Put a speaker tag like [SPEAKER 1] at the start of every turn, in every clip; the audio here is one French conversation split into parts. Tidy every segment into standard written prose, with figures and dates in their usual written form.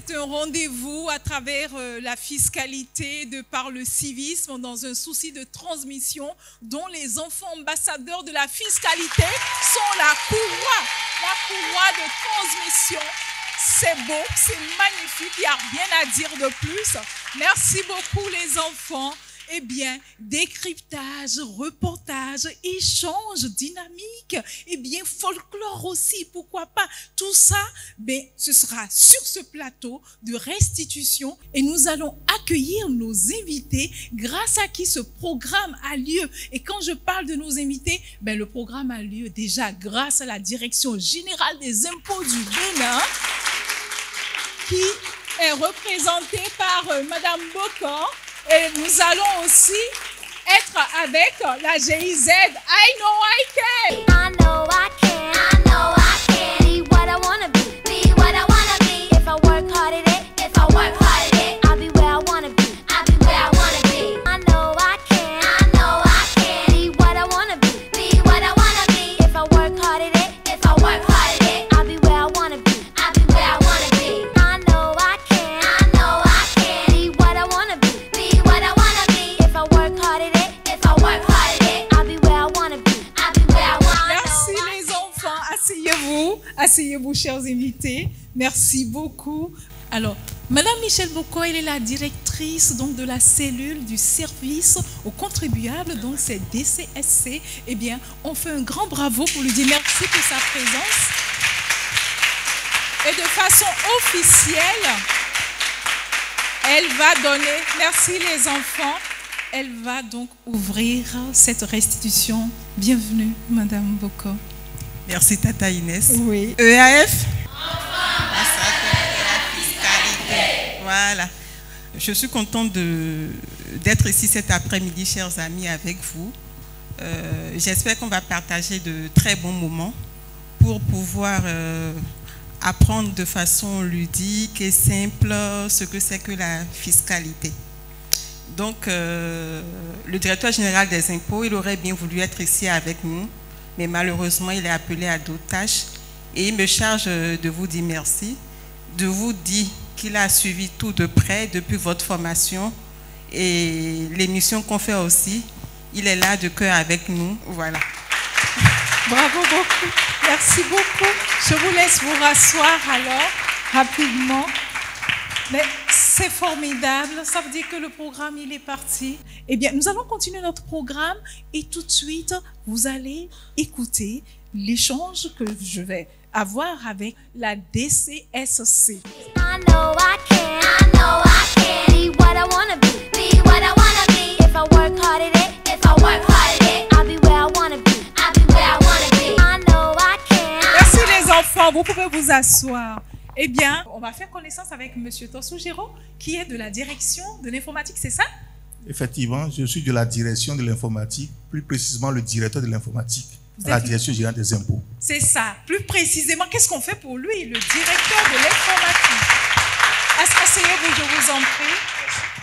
[SPEAKER 1] c'est un rendez-vous à travers la fiscalité, de par le civisme, dans un souci de transmission, dont les enfants ambassadeurs de la fiscalité sont la courroie de transmission. C'est beau, c'est magnifique, il n'y a rien à dire de plus. Merci beaucoup les enfants. Eh bien, décryptage, reportage, échange dynamique, eh bien, folklore aussi, pourquoi pas. Tout ça, ben, ce sera sur ce plateau de restitution et nous allons accueillir nos invités grâce à qui ce programme a lieu. Et quand je parle de nos invités, ben, le programme a lieu déjà grâce à la Direction générale des impôts du Bénin qui est représentée par Madame Bocor. Et nous allons aussi être avec la GIZ. I know I can.
[SPEAKER 2] I know I can. I know I can. Be what I wanna be. Be what I wanna be. If I work hard at it. If I work hard at it. I'll be where I wanna be. I'll be where I wanna be. I know I can. I know I can. Be what I wanna be. Be what I wanna be. If I work hard at it. If I work hard at it. I'll be where I wanna be. I'll be where I wanna be. I know I can. I know I can. Be what I wanna be.
[SPEAKER 1] Asseyez-vous, chers invités. Merci beaucoup. Alors, Madame Michèle Bocor, elle est la directrice donc, de la cellule du service aux contribuables, donc c'est DCSC. Eh bien, on fait un grand bravo pour lui dire merci pour sa présence. Et de façon officielle, elle va donner, merci les enfants, elle va donc ouvrir cette restitution. Bienvenue, Madame Bocor.
[SPEAKER 3] Merci Tata Inès.
[SPEAKER 1] Oui.
[SPEAKER 3] EAF. Ambassadeur de la fiscalité. Voilà. Je suis contente d'être ici cet après-midi, chers amis, avec vous. J'espère qu'on va partager de très bons moments pour pouvoir apprendre de façon ludique et simple ce que c'est que la fiscalité. Donc, le directeur général des impôts, il aurait bien voulu être ici avec nous, mais malheureusement, il est appelé à d'autres tâches et il me charge de vous dire merci, de vous dire qu'il a suivi tout de près depuis votre formation et l'émission qu'on fait aussi. Il est là de cœur avec nous. Voilà.
[SPEAKER 1] Bravo beaucoup. Merci beaucoup. Je vous laisse vous rasseoir alors, rapidement. Mais c'est formidable, ça veut dire que le programme, il est parti. Eh bien, nous allons continuer notre programme et tout de suite, vous allez écouter l'échange que je vais avoir avec la DCSC.
[SPEAKER 2] I know I can. I know I can. Be what I wanna be. Be what I wanna be. If I work hard at it. If I work hard at it. I'll be where I wanna be. I'll be where I wanna be. I know I can.
[SPEAKER 1] Merci les enfants, vous pouvez vous asseoir. Eh bien, on va faire connaissance avec M. Tosoujiro, qui est de la direction de l'informatique, c'est ça?
[SPEAKER 4] Effectivement, je suis de la direction de l'informatique, plus précisément le directeur de l'informatique, à la direction générale des impôts.
[SPEAKER 1] C'est ça. Plus précisément, qu'est-ce qu'on fait pour lui, le directeur de l'informatique? Asseyez-vous, je vous en prie.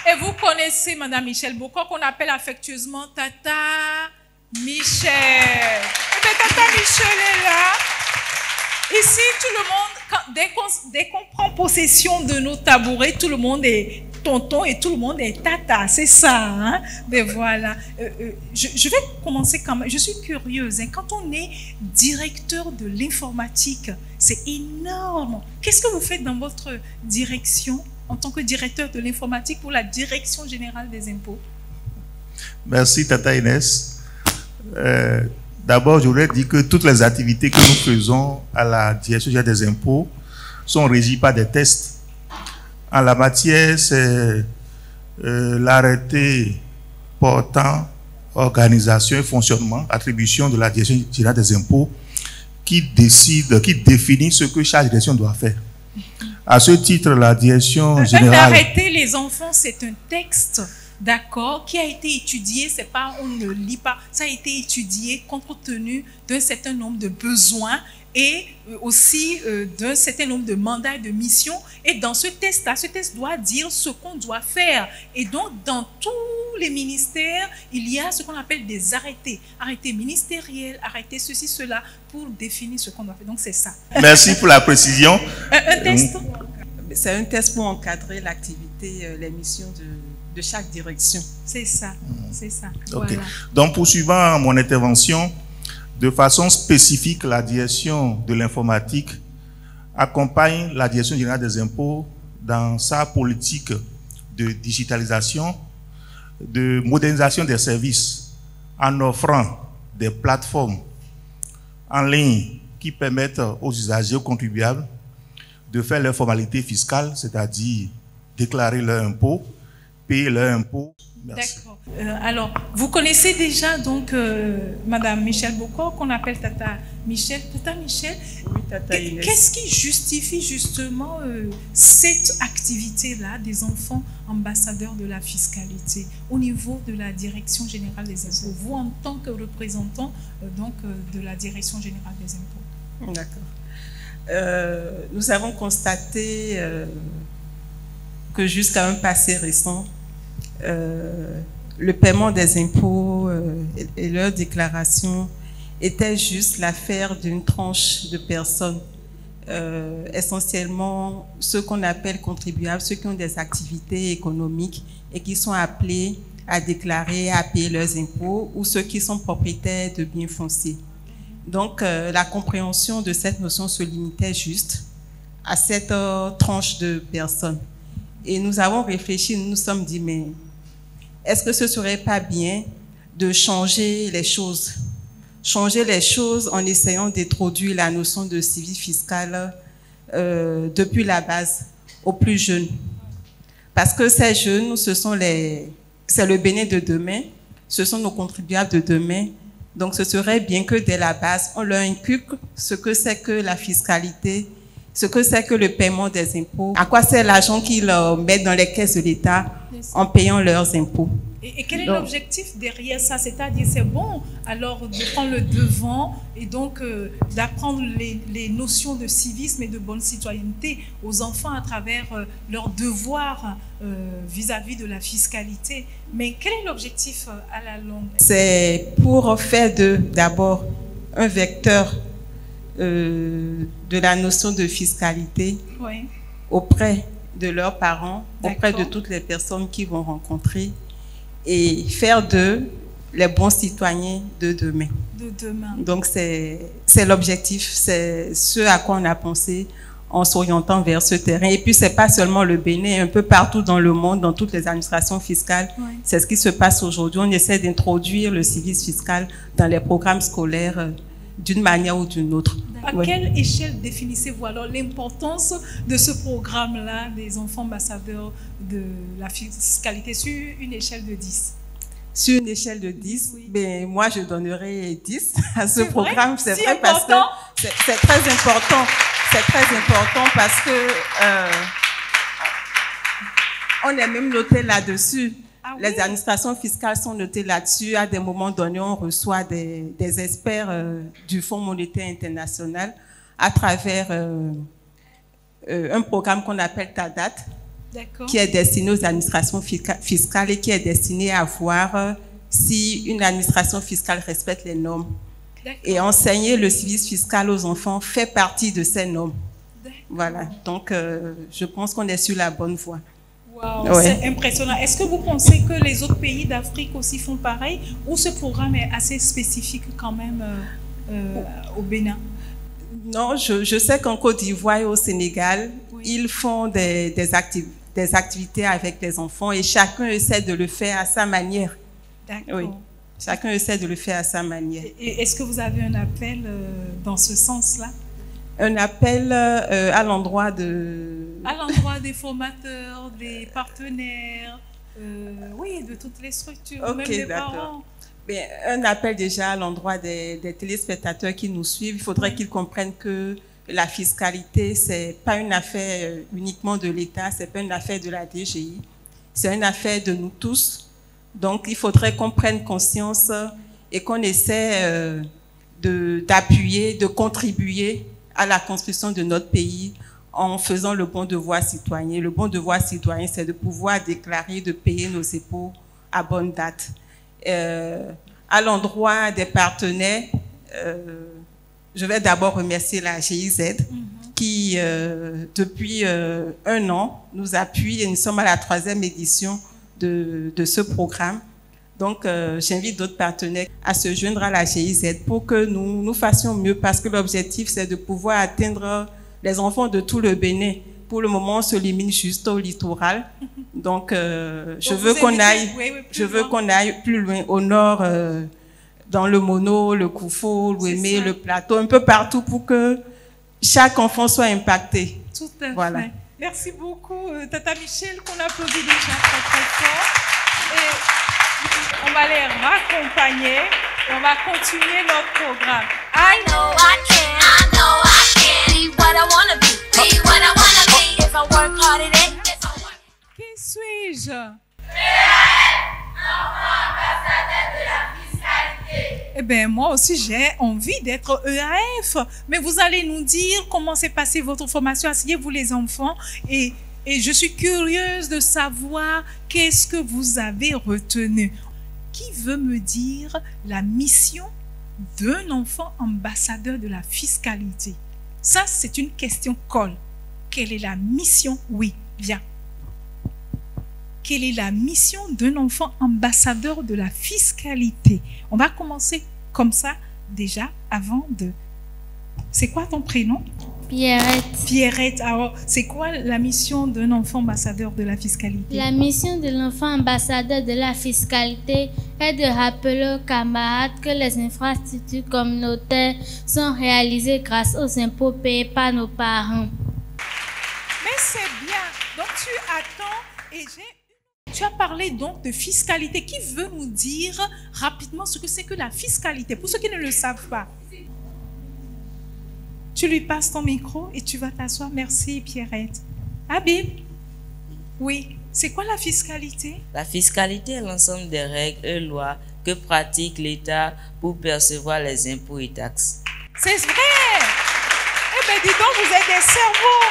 [SPEAKER 1] Et vous connaissez Mme Michèle Bocor, qu'on appelle affectueusement Tata Michèle. Eh bien, Tata Michèle est là. Ici, tout le monde, dès qu'on prend possession de nos tabourets, tout le monde est tonton et tout le monde est tata, c'est ça. Hein? Mais voilà. Je vais commencer quand même. Je suis curieuse. Hein? Quand on est directeur de l'informatique, c'est énorme. Qu'est-ce que vous faites dans votre direction en tant que directeur de l'informatique pour la Direction générale des impôts?
[SPEAKER 4] Merci, Tata Inès. D'abord, je voudrais dire que toutes les activités que nous faisons à la Direction générale des impôts sont régies par des tests. En la matière, c'est l'arrêté portant organisation et fonctionnement, attribution de la Direction générale des impôts qui définit ce que chaque direction doit faire. À ce titre, la Direction générale...
[SPEAKER 1] L'arrêté, les enfants, c'est un texte. D'accord, qui a été étudié, c'est pas on ne lit pas, ça a été étudié compte tenu d'un certain nombre de besoins et aussi d'un certain nombre de mandats et de missions. Et dans ce test-là, ce test doit dire ce qu'on doit faire. Et donc, dans tous les ministères, il y a ce qu'on appelle des arrêtés. Arrêtés ministériels, arrêtés ceci, cela, pour définir ce qu'on doit faire. Donc, c'est ça.
[SPEAKER 4] Merci pour la précision.
[SPEAKER 1] Un test?
[SPEAKER 3] c'est un test pour encadrer l'activité, les missions de chaque direction.
[SPEAKER 1] C'est ça, c'est ça.
[SPEAKER 4] Ok.
[SPEAKER 1] Voilà.
[SPEAKER 4] Donc, poursuivant mon intervention, de façon spécifique, la direction de l'informatique accompagne la direction générale des impôts dans sa politique de digitalisation, de modernisation des services, en offrant des plateformes en ligne qui permettent aux usagers, aux contribuables, de faire leurs formalités fiscales, c'est-à-dire déclarer leurs impôts, payer leurs impôts.
[SPEAKER 1] D'accord. Alors, vous connaissez déjà donc Madame Michel Bokor, qu'on appelle Tata Michel. Tata Michel,
[SPEAKER 3] Oui, Tata Inès.
[SPEAKER 1] qu'est-ce qui justifie justement cette activité-là des enfants ambassadeurs de la fiscalité au niveau de la Direction générale des impôts, vous en tant que représentant de la Direction générale des impôts?
[SPEAKER 3] D'accord. Nous avons constaté que jusqu'à un passé récent, le paiement des impôts et leur déclaration était juste l'affaire d'une tranche de personnes, essentiellement ceux qu'on appelle contribuables, ceux qui ont des activités économiques et qui sont appelés à déclarer, à payer leurs impôts, ou ceux qui sont propriétaires de biens fonciers. Donc, la compréhension de cette notion se limitait juste à cette tranche de personnes. Et nous avons réfléchi, nous nous sommes dit, mais est-ce que ce serait pas bien de changer les choses? Changer les choses en essayant d'introduire la notion de suivi fiscal depuis la base aux plus jeunes. Parce que ces jeunes, c'est le Bénin de demain, ce sont nos contribuables de demain. Donc, ce serait bien que dès la base, on leur inculque ce que c'est que la fiscalité, ce que c'est que le paiement des impôts, à quoi c'est l'argent qu'ils mettent dans les caisses de l'État en payant leurs impôts.
[SPEAKER 1] Et quel est l'objectif derrière ça? C'est-à-dire, c'est bon alors de prendre le devant et donc d'apprendre les notions de civisme et de bonne citoyenneté aux enfants à travers leurs devoirs vis-à-vis de la fiscalité. Mais quel est l'objectif à la longue?
[SPEAKER 3] C'est pour faire d'abord un vecteur de la notion de fiscalité auprès de leurs parents, auprès de toutes les personnes qu'ils vont rencontrer, et faire d'eux les bons citoyens de demain. Donc c'est l'objectif, c'est ce à quoi on a pensé en s'orientant vers ce terrain. Et puis c'est pas seulement le Bénin, un peu partout dans le monde, dans toutes les administrations fiscales, c'est ce qui se passe aujourd'hui. On essaie d'introduire le civisme fiscal dans les programmes scolaires d'une manière ou d'une autre.
[SPEAKER 1] À quelle échelle définissez-vous alors l'importance de ce programme-là des enfants ambassadeurs de la fiscalité sur une échelle de 10?
[SPEAKER 3] Sur une échelle de 10, ben, moi je donnerais 10 à ce programme. C'est
[SPEAKER 1] si
[SPEAKER 3] vrai parce que c'est très important. C'est très important parce que on est même noté là-dessus. Les administrations fiscales sont notées là-dessus. À des moments donnés, on reçoit des experts du Fonds monétaire international à travers un programme qu'on appelle TADAT, qui est destiné aux administrations fiscales et qui est destiné à voir si une administration fiscale respecte les normes. Et enseigner le civisme fiscal aux enfants fait partie de ces normes. Voilà. Donc, je pense qu'on est sur la bonne voie.
[SPEAKER 1] Wow, c'est impressionnant. Est-ce que vous pensez que les autres pays d'Afrique aussi font pareil ou ce programme est assez spécifique quand même au Bénin?
[SPEAKER 3] Non, je sais qu'en Côte d'Ivoire et au Sénégal, ils font des activités avec les enfants et chacun essaie de le faire à sa manière.
[SPEAKER 1] D'accord.
[SPEAKER 3] Oui, chacun essaie de le faire à sa manière.
[SPEAKER 1] Et est-ce que vous avez un appel dans ce sens-là?
[SPEAKER 3] Un appel à l'endroit des
[SPEAKER 1] formateurs, des partenaires, de toutes les structures, même des parents.
[SPEAKER 3] Bien, un appel déjà à l'endroit des téléspectateurs qui nous suivent. Il faudrait qu'ils comprennent que la fiscalité, c'est pas une affaire uniquement de l'État, c'est pas une affaire de la DGI, c'est une affaire de nous tous. Donc, il faudrait qu'on prenne conscience et qu'on essaie d'appuyer, de contribuer à la construction de notre pays en faisant le bon devoir citoyen. Le bon devoir citoyen, c'est de pouvoir déclarer, de payer nos impôts à bonne date. À l'endroit des partenaires, je vais d'abord remercier la GIZ qui, depuis 1 an, nous appuie et nous sommes à la 3e édition de ce programme. Donc, j'invite d'autres partenaires à se joindre à la GIZ pour que nous fassions mieux, parce que l'objectif, c'est de pouvoir atteindre les enfants de tout le Bénin. Pour le moment, on se limite juste au littoral. Donc, je veux qu'on aille plus loin, au nord, dans le Mono, le Koufo, l'Ouémé, le Plateau, un peu partout pour que chaque enfant soit impacté.
[SPEAKER 1] Tout à fait. Merci beaucoup, Tata Michel, qu'on applaudit déjà très très fort. Et on va les raccompagner et on va continuer notre programme.
[SPEAKER 2] I know I can, I know I can be what I wanna be what I wanna be. If I work hard at it, if I work.
[SPEAKER 1] Qui suis-je? Eh bien, moi aussi, j'ai envie d'être EAF. Mais vous allez nous dire comment s'est passée votre formation. Asseyez-vous les enfants. Et je suis curieuse de savoir qu'est-ce que vous avez retenu. Qui veut me dire la mission d'un enfant ambassadeur de la fiscalité? Ça, c'est une question colle. Quelle est la mission? Oui, bien. Quelle est la mission d'un enfant ambassadeur de la fiscalité? On va commencer comme ça déjà avant de... C'est quoi ton prénom?
[SPEAKER 5] Pierrette.
[SPEAKER 1] Pierrette. Alors, c'est quoi la mission d'un enfant ambassadeur de la fiscalité?
[SPEAKER 5] La mission de l'enfant ambassadeur de la fiscalité est de rappeler aux camarades que les infrastructures communautaires sont réalisées grâce aux impôts payés par nos parents.
[SPEAKER 1] Mais c'est bien. Donc, tu attends et tu as parlé donc de fiscalité. Qui veut nous dire rapidement ce que c'est que la fiscalité? Pour ceux qui ne le savent pas. Tu lui passes ton micro et tu vas t'asseoir. Merci, Pierrette. Habib? Oui. C'est quoi la fiscalité?
[SPEAKER 6] La fiscalité est l'ensemble des règles et lois que pratique l'État pour percevoir les impôts et taxes.
[SPEAKER 1] C'est vrai! Eh bien, dis donc, vous êtes des cerveaux!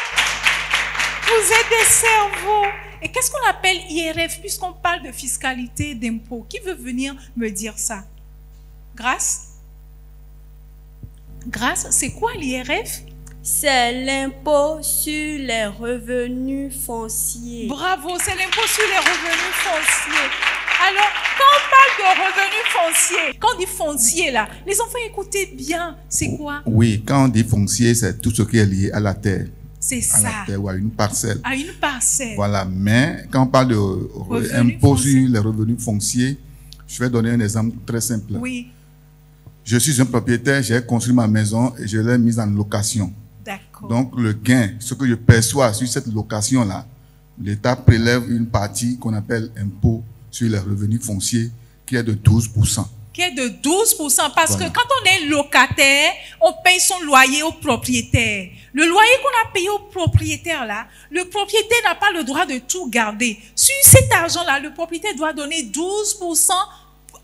[SPEAKER 1] Vous êtes des cerveaux! Et qu'est-ce qu'on appelle IRF puisqu'on parle de fiscalité et d'impôts? Qui veut venir me dire ça? Grâce? Grâce, c'est quoi l'IRF?
[SPEAKER 7] C'est l'impôt sur les revenus fonciers.
[SPEAKER 1] Bravo, c'est l'impôt sur les revenus fonciers. Alors, quand on parle de revenus fonciers, quand on dit foncier là, les enfants écoutez bien, c'est quoi?
[SPEAKER 8] Oui, quand on dit foncier, c'est tout ce qui est lié à la terre.
[SPEAKER 1] C'est ça.
[SPEAKER 8] À la terre ou à une parcelle.
[SPEAKER 1] À une parcelle.
[SPEAKER 8] Voilà, mais quand on parle de impôt sur les revenus fonciers, je vais donner un exemple très simple.
[SPEAKER 1] Oui.
[SPEAKER 8] Je suis un propriétaire, j'ai construit ma maison et je l'ai mise en location.
[SPEAKER 1] D'accord.
[SPEAKER 8] Donc, le gain, ce que je perçois sur cette location-là, l'État prélève une partie qu'on appelle impôt sur les revenus fonciers, qui est de 12%.
[SPEAKER 1] Qui est de 12%, parce
[SPEAKER 8] Voilà.
[SPEAKER 1] que quand on est locataire, on paye son loyer au propriétaire. Le loyer qu'on a payé au propriétaire, là, le propriétaire n'a pas le droit de tout garder. Sur cet argent-là, le propriétaire doit donner 12%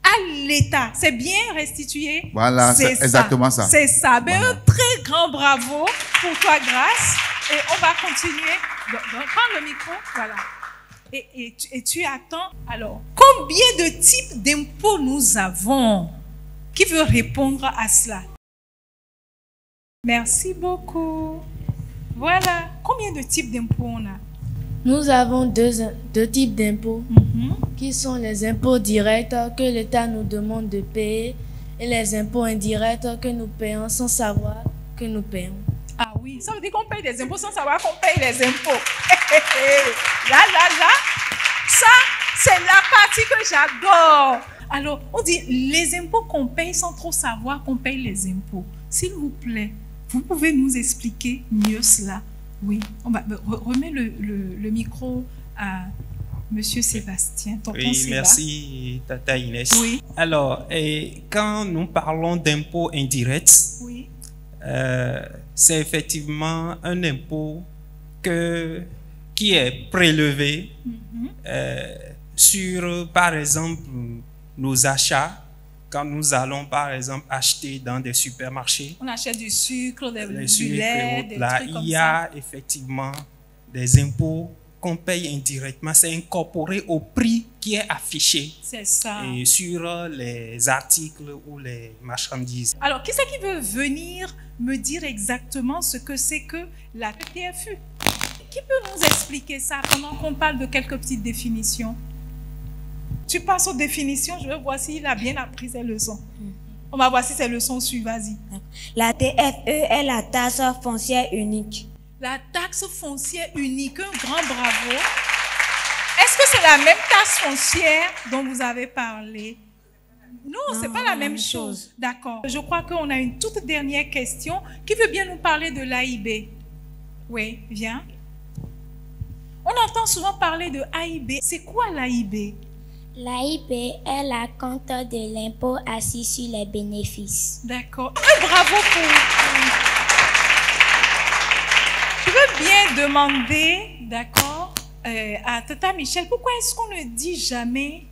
[SPEAKER 1] à l'État. C'est bien restitué?
[SPEAKER 8] Voilà, c'est exactement ça.
[SPEAKER 1] C'est ça. Ben,
[SPEAKER 8] Voilà.
[SPEAKER 1] un très grand bravo pour toi, Grâce. Et on va continuer. Prends le micro. Voilà. Et tu attends. Alors, combien de types d'impôts nous avons? Qui veut répondre à cela? Merci beaucoup. Voilà. Combien de types d'impôts on a?
[SPEAKER 9] Nous avons deux types d'impôts, qui sont les impôts directs que l'État nous demande de payer et les impôts indirects que nous payons sans savoir que nous payons.
[SPEAKER 1] Ah oui, ça veut dire qu'on paye des impôts sans savoir qu'on paye les impôts. Là, ça, c'est la partie que j'adore. Alors, on dit les impôts qu'on paye sans trop savoir qu'on paye les impôts. S'il vous plaît, vous pouvez nous expliquer mieux cela? Oui, on va remettre le micro à Monsieur Sébastien.
[SPEAKER 10] Oui, merci Tata Inès.
[SPEAKER 1] Oui.
[SPEAKER 10] Alors, quand nous parlons d'impôt indirect,
[SPEAKER 1] oui.
[SPEAKER 10] C'est effectivement un impôt qui est prélevé sur, par exemple, nos achats. Quand nous allons, par exemple, acheter dans des supermarchés,
[SPEAKER 1] On achète du sucre, du
[SPEAKER 10] sucres
[SPEAKER 1] lait,
[SPEAKER 10] et autres,
[SPEAKER 1] des
[SPEAKER 10] là,
[SPEAKER 1] trucs comme
[SPEAKER 10] il y a effectivement des impôts qu'on paye indirectement. C'est incorporé au prix qui est affiché
[SPEAKER 1] C'est ça.
[SPEAKER 10] et sur les articles ou les marchandises.
[SPEAKER 1] Alors, qui c'est qui veut venir me dire exactement ce que c'est que la TFU? Qui peut nous expliquer ça pendant qu'on parle de quelques petites définitions? Tu passes aux définitions, je veux voir s'il a bien appris ses leçons. On va voir si ses leçons suivent, vas-y.
[SPEAKER 7] La TFE est la taxe foncière unique.
[SPEAKER 1] La taxe foncière unique, un grand bravo. Est-ce que c'est la même taxe foncière dont vous avez parlé? Non, c'est pas la même chose. D'accord. Je crois qu'on a une toute dernière question. Qui veut bien nous parler de l'AIB? Oui, viens. On entend souvent parler de AIB. C'est quoi l'AIB?
[SPEAKER 5] L'AIB est la compte de l'impôt assis sur les bénéfices.
[SPEAKER 1] D'accord. Bravo pour... Je veux bien demander, d'accord, à Tata Michel, pourquoi est-ce qu'on ne dit jamais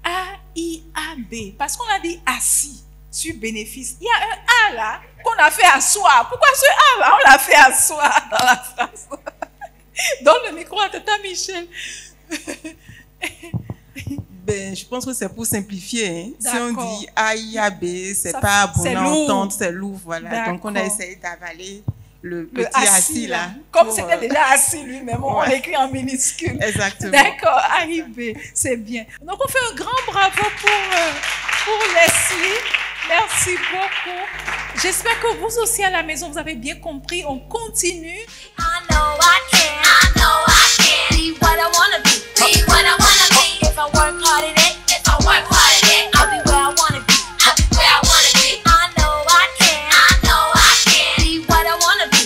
[SPEAKER 1] AIAB? Parce qu'on a dit assis sur bénéfice. Il y a un A là qu'on a fait asseoir. Pourquoi ce A là, on l'a fait asseoir dans la phrase? Donne le micro à Tata Michel.
[SPEAKER 3] Ben, je pense que c'est pour simplifier. Hein. Si on
[SPEAKER 1] D'accord.
[SPEAKER 3] dit AIAB, c'est
[SPEAKER 1] Ça,
[SPEAKER 3] pas bon
[SPEAKER 1] c'est
[SPEAKER 3] à
[SPEAKER 1] lourd.
[SPEAKER 3] entendre, c'est lourd. Voilà. Donc, on a
[SPEAKER 1] D'accord.
[SPEAKER 3] essayé d'avaler le
[SPEAKER 1] Le
[SPEAKER 3] petit assis là.
[SPEAKER 1] Comme
[SPEAKER 3] pour,
[SPEAKER 1] c'était déjà assis lui-même, on
[SPEAKER 3] ouais.
[SPEAKER 1] l'écrit en minuscule.
[SPEAKER 3] Exactement.
[SPEAKER 1] D'accord, AIB, c'est bien. Donc on fait un grand bravo pour Leslie. Merci beaucoup. J'espère que vous aussi à la maison, vous avez bien compris. On continue.
[SPEAKER 2] I know I can be what I wanna be what I wanna be. If I work hard at it, I'll be where I wanna be, where I wanna be. I know I can be what I wanna be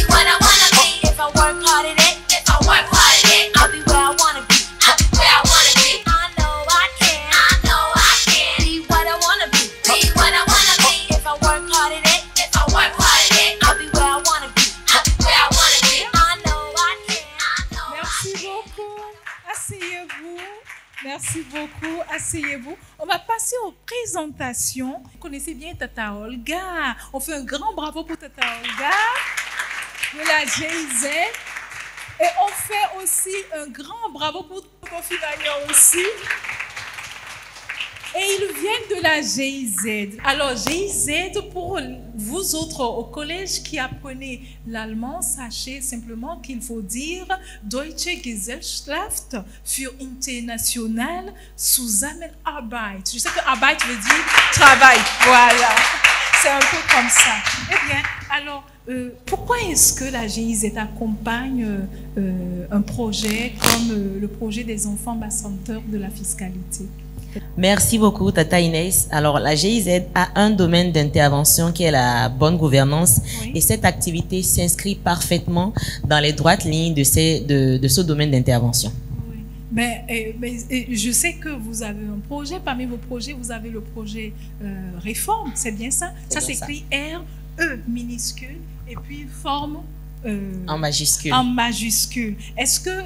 [SPEAKER 2] what I wanna be. If I work hard at it, I'll be where I wanna be, where I wanna be. I know I can be what I wanna be what I wanna be. If I work hard at it, I'll be where I wanna be, where I wanna be. I know I can.
[SPEAKER 1] Merci beaucoup. Asseyez-vous. Merci beaucoup. Asseyez-vous. On va passer aux présentations. Vous connaissez bien Tata Olga. On fait un grand bravo pour Tata Olga de la GIZ. Et on fait aussi un grand bravo pour Kofi Magnan aussi. Et ils viennent de la GIZ. Alors, GIZ, pour vous autres au collège qui apprenez l'allemand, sachez simplement qu'il faut dire Deutsche Gesellschaft für international Zusammenarbeit. Je sais que Arbeit veut dire travail. Voilà. C'est un peu comme ça. Eh bien, alors, pourquoi est-ce que la GIZ accompagne un projet comme le projet des enfants ambassadeurs de la fiscalité?
[SPEAKER 6] Merci beaucoup, Tata Inès. Alors, la GIZ a un domaine d'intervention qui est la bonne gouvernance,
[SPEAKER 1] Oui.
[SPEAKER 6] et cette activité s'inscrit parfaitement dans les droites lignes de ce domaine d'intervention.
[SPEAKER 1] Je sais que vous avez un projet. Parmi vos projets, vous avez le projet Réforme. C'est bien ça? Ça
[SPEAKER 6] bien
[SPEAKER 1] s'écrit R-E minuscule et puis forme
[SPEAKER 6] En majuscule.
[SPEAKER 1] En majuscule. Est-ce que,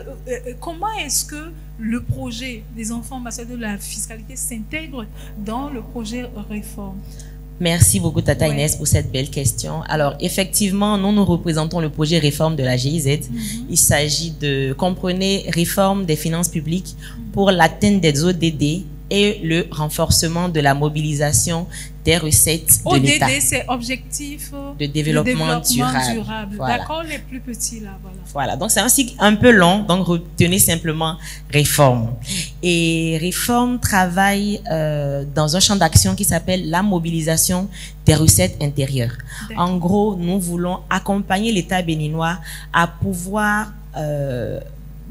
[SPEAKER 1] comment est-ce que le projet des enfants ambassadeurs de la fiscalité s'intègre dans le projet Réforme?
[SPEAKER 6] Merci beaucoup, Tata Inès, pour cette belle question. Alors, effectivement, nous représentons le projet Réforme de la GIZ. Il s'agit de, comprenez, réforme des finances publiques pour l'atteinte des ODD et le renforcement de la mobilisation des recettes de l'État.
[SPEAKER 1] ODD, c'est objectif
[SPEAKER 6] de développement durable. Voilà.
[SPEAKER 1] D'accord, les plus petits là, voilà.
[SPEAKER 6] Voilà, donc c'est un cycle un peu long, donc retenez simplement Réforme. Et Réforme travaille dans un champ d'action qui s'appelle la mobilisation des recettes intérieures. En gros, nous voulons accompagner l'État béninois à pouvoir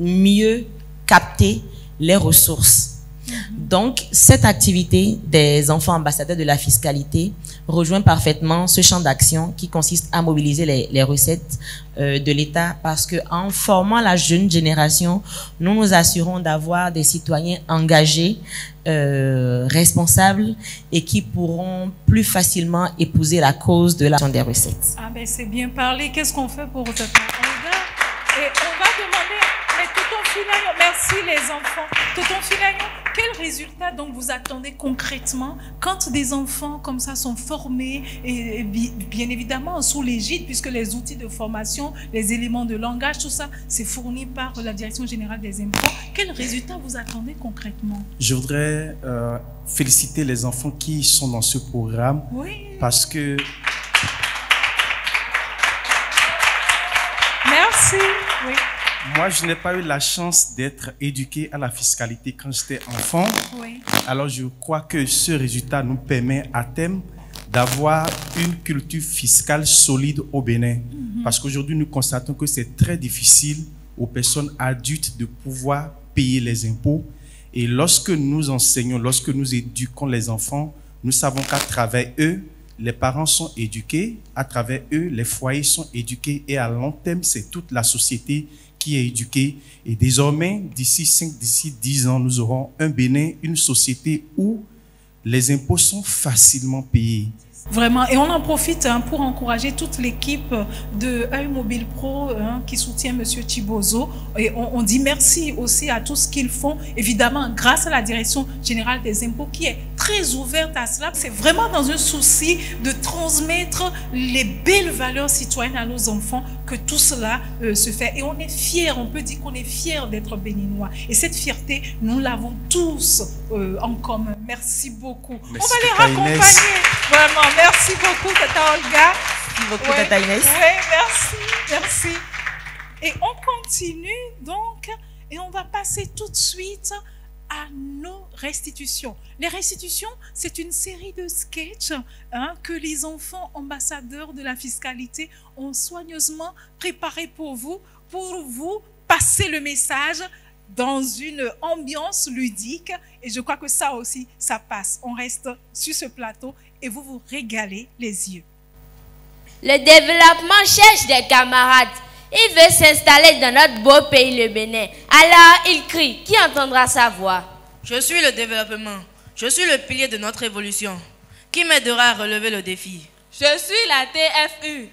[SPEAKER 6] mieux capter les ressources. Donc, cette activité des enfants ambassadeurs de la fiscalité rejoint parfaitement ce champ d'action qui consiste à mobiliser les recettes de l'État, parce que en formant la jeune génération, nous nous assurons d'avoir des citoyens engagés, responsables et qui pourront plus facilement épouser la cause de l'action des recettes.
[SPEAKER 1] Ah ben c'est bien parlé. Qu'est-ce qu'on fait pour Tata Olga? Et on va demander, mais tout au final, Merci les enfants. Tonton Filagnon, quel résultat donc vous attendez concrètement quand des enfants comme ça sont formés et bien évidemment sous l'égide, puisque les outils de formation, les éléments de langage, tout ça, c'est fourni par la Direction générale des impôts. Quel résultat vous attendez concrètement?
[SPEAKER 11] Je voudrais féliciter les enfants qui sont dans ce programme,
[SPEAKER 1] oui,
[SPEAKER 11] parce que...
[SPEAKER 1] Merci. Oui.
[SPEAKER 11] Moi, je n'ai pas eu la chance d'être éduqué à la fiscalité quand j'étais enfant.
[SPEAKER 1] Oui.
[SPEAKER 11] Alors, je crois que ce résultat nous permet à terme d'avoir une culture fiscale solide au Bénin. Parce qu'aujourd'hui, nous constatons que c'est très difficile aux personnes adultes de pouvoir payer les impôts. Et lorsque nous enseignons, lorsque nous éduquons les enfants, nous savons qu'à travers eux, les parents sont éduqués, à travers eux, les foyers sont éduqués et à long terme, c'est toute la société qui est éduquée. Et désormais, d'ici 5, d'ici 10 ans, nous aurons un Bénin, une société où les impôts sont facilement payés.
[SPEAKER 1] Vraiment, et on en profite pour encourager toute l'équipe de Œil Mobile Pro qui soutient M. Chibozo. Et on dit merci aussi à tout ce qu'ils font, évidemment grâce à la Direction générale des impôts qui est très ouverte à cela. C'est vraiment dans un souci de transmettre les belles valeurs citoyennes à nos enfants que tout cela se fait. Et on est fiers, on peut dire qu'on est fiers d'être béninois. Et cette fierté, nous l'avons tous en commun. Merci beaucoup.
[SPEAKER 11] Merci,
[SPEAKER 1] on va les raccompagner.
[SPEAKER 11] Inès.
[SPEAKER 1] Vraiment, merci beaucoup, Tata Olga.
[SPEAKER 6] Merci beaucoup, Tata Inès.
[SPEAKER 1] Oui, merci. Et on continue donc, et on va passer tout de suite à nos restitutions. Les restitutions, c'est une série de sketchs que les enfants ambassadeurs de la fiscalité ont soigneusement préparés pour vous passer le message dans une ambiance ludique. Et je crois que ça aussi, ça passe. On reste sur ce plateau et vous vous régalez les yeux.
[SPEAKER 12] Le développement cherche des camarades. Il veut s'installer dans notre beau pays, le Bénin. Alors il crie. Qui entendra sa voix?
[SPEAKER 13] Je suis le développement. Je suis le pilier de notre évolution. Qui m'aidera à relever le défi?
[SPEAKER 14] Je suis la TFU.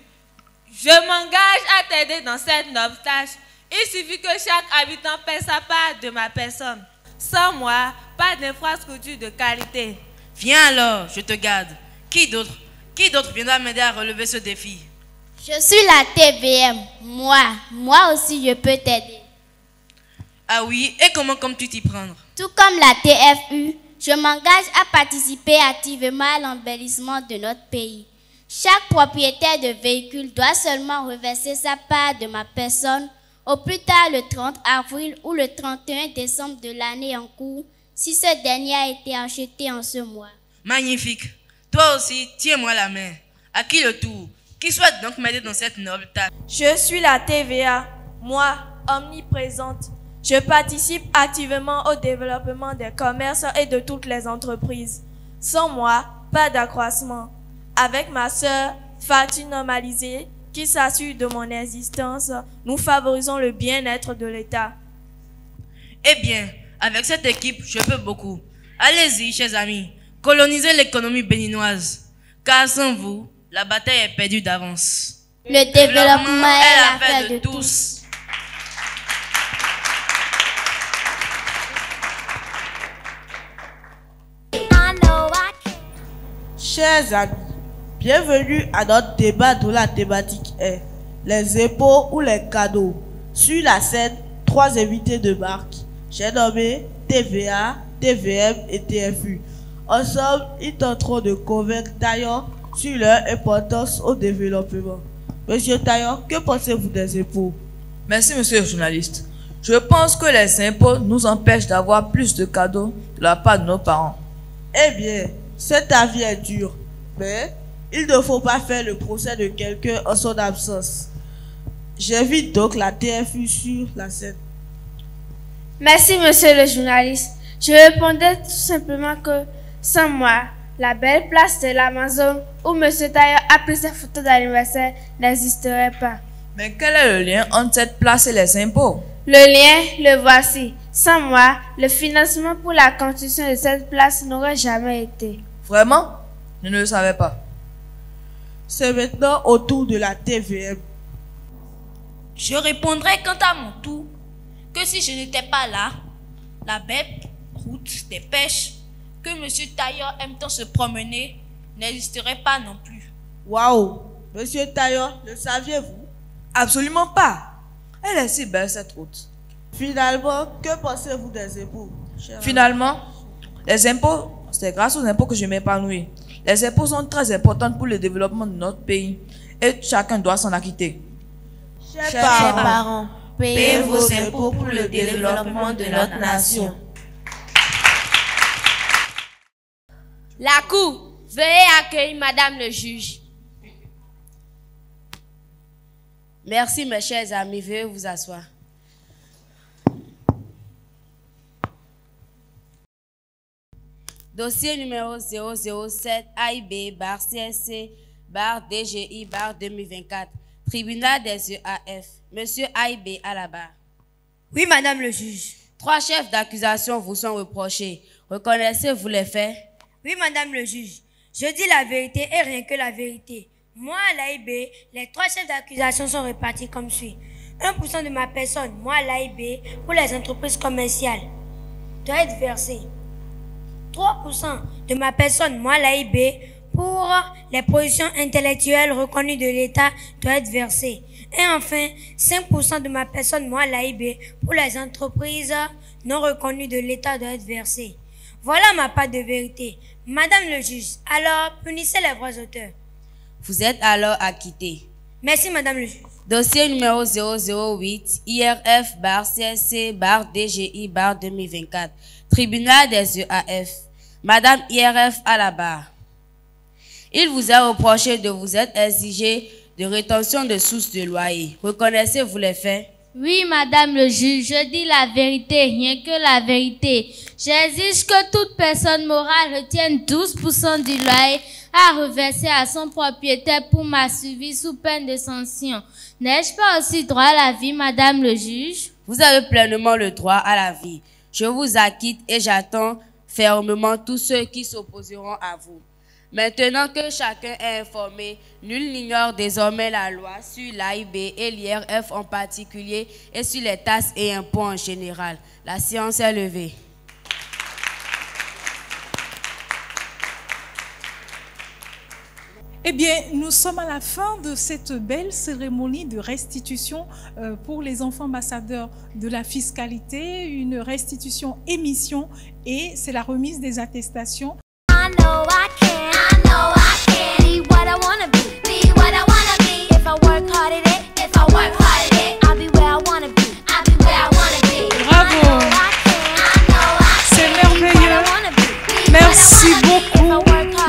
[SPEAKER 14] Je m'engage à t'aider dans cette noble tâche. Il suffit que chaque habitant paie sa part de ma personne. Sans moi, pas d'infrastructure de qualité.
[SPEAKER 13] Viens alors, je te garde. Qui d'autre viendra m'aider à relever ce défi?
[SPEAKER 5] Je suis la TVM. Moi aussi je peux t'aider.
[SPEAKER 13] Ah oui, et comment comptes-tu t'y prendre?
[SPEAKER 5] Tout comme la TFU, je m'engage à participer activement à l'embellissement de notre pays. Chaque propriétaire de véhicule doit seulement reverser sa part de ma personne au plus tard le 30 avril ou le 31 décembre de l'année en cours, si ce dernier a été acheté en ce mois.
[SPEAKER 13] Magnifique. Toi aussi, tiens-moi la main. À qui le tour? Qui souhaite donc m'aider dans cette noble tâche?
[SPEAKER 15] Je suis la TVA, moi, omniprésente. Je participe activement au développement des commerces et de toutes les entreprises. Sans moi, pas d'accroissement. Avec ma sœur, Fatou Normalisée, qui s'assure de mon existence, nous favorisons le bien-être de l'État.
[SPEAKER 13] Eh bien, avec cette équipe, je peux beaucoup. Allez-y, chers amis, colonisez l'économie béninoise. Car sans vous, la bataille est perdue d'avance.
[SPEAKER 5] Le développement est l'affaire de tous.
[SPEAKER 16] Chers amis, bienvenue à notre débat dont la thématique est les impôts ou les cadeaux. Sur la scène, 3 invités de marque. J'ai nommé TVA, TVM et TFU. Ensemble, ils tenteront de convaincre Taillon sur leur importance au développement. Monsieur Taillon, que pensez-vous des impôts?
[SPEAKER 17] Merci, monsieur le journaliste. Je pense que les impôts nous empêchent d'avoir plus de cadeaux de la part de nos parents.
[SPEAKER 16] Eh bien, cet avis est dur, mais il ne faut pas faire le procès de quelqu'un en son absence. J'invite donc la TFU sur la scène.
[SPEAKER 9] Merci, monsieur le journaliste. Je répondais tout simplement que, sans moi, la belle place de l'Amazon où monsieur Taillon a pris ses photos d'anniversaire n'existerait pas.
[SPEAKER 17] Mais quel est le lien entre cette place et les impôts?
[SPEAKER 9] Le lien, le voici. Sans moi, le financement pour la construction de cette place n'aurait jamais été.
[SPEAKER 17] Vraiment? Je ne le savais pas.
[SPEAKER 16] C'est maintenant au tour de la TVM.
[SPEAKER 12] Je répondrai quant à mon tour que
[SPEAKER 18] que si je n'étais pas là, la belle route des pêches que Monsieur Tailleur aime tant se promener n'existerait pas non plus.
[SPEAKER 16] Waouh! Monsieur Tailleur, le saviez-vous?
[SPEAKER 17] Absolument pas. Elle est si belle, cette route.
[SPEAKER 16] Finalement, que pensez-vous des impôts?
[SPEAKER 17] Finalement, les impôts, c'est grâce aux impôts que je m'épanouis. Les impôts sont très importants pour le développement de notre pays et chacun doit s'en acquitter.
[SPEAKER 7] Chers parents, payez vos impôts pour le développement de notre nation.
[SPEAKER 12] La Cour, veuillez accueillir Madame le juge.
[SPEAKER 19] Merci mes chers amis, veuillez vous asseoir. Dossier numéro 007-AIB-CSC-DGI-2024. Tribunal des EAF. Monsieur AIB à la barre.
[SPEAKER 7] Oui, Madame le juge.
[SPEAKER 19] 3 chefs d'accusation vous sont reprochés. Reconnaissez-vous les faits?
[SPEAKER 7] Oui, Madame le juge. Je dis la vérité et rien que la vérité. Moi, à l'AIB, les 3 chefs d'accusation sont répartis comme suit. 1% de ma personne, moi, à l'AIB, pour les entreprises commerciales, doit être versé. 3% de ma personne, moi, à l'AIB, pour les positions intellectuelles reconnues de l'État, doit être versé. Et enfin, 5% de ma personne, moi, à l'AIB, pour les entreprises non reconnues de l'État, doit être versé. Voilà ma part de vérité. Madame le juge, alors punissez les vrais auteurs.
[SPEAKER 19] Vous êtes alors acquitté.
[SPEAKER 7] Merci, Madame le juge.
[SPEAKER 19] Dossier numéro 008, IRF-CSC-DGI-2024. Tribunal des EAF. Madame IRF à la barre. Il vous a reproché de vous être exigé de rétention de source de loyer. Reconnaissez-vous les faits?
[SPEAKER 5] Oui, Madame le juge, je dis la vérité, rien que la vérité. J'exige que toute personne morale retienne 12% du loyer à reverser à son propriétaire pour ma suivi sous peine de sanction. N'ai-je pas aussi droit à la vie, Madame le juge?
[SPEAKER 19] Vous avez pleinement le droit à la vie. Je vous acquitte et j'attends fermement tous ceux qui s'opposeront à vous. Maintenant que chacun est informé, nul n'ignore désormais la loi sur l'AIB et l'IRF en particulier et sur les taxes et impôts en général. La séance est levée.
[SPEAKER 1] Eh bien, nous sommes à la fin de cette belle cérémonie de restitution pour les enfants ambassadeurs de la fiscalité, une restitution émission et c'est la remise des attestations.
[SPEAKER 2] I know I can be what I wanna be what I wanna be. If I work hard at it, I'll be where I wanna be,
[SPEAKER 1] Bravo, c'est merveilleux. Merci beaucoup.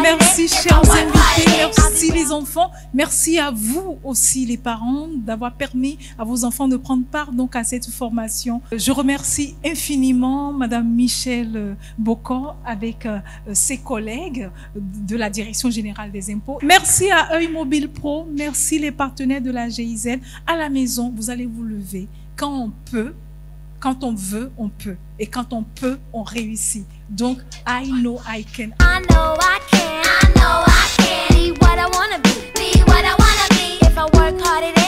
[SPEAKER 1] Merci chers invités, merci les enfants, merci à vous aussi les parents d'avoir permis à vos enfants de prendre part donc à cette formation. Je remercie infiniment Madame Michel Bocor avec ses collègues de la Direction Générale des Impôts. Merci à Œil Mobile Pro, merci les partenaires de la GIZ. À la maison, vous allez vous lever quand on peut. Quand on veut, on peut. Et quand on peut, on réussit. Donc, I know I can.
[SPEAKER 2] I know I can be what I wanna be what I wanna be. If I work hard at it,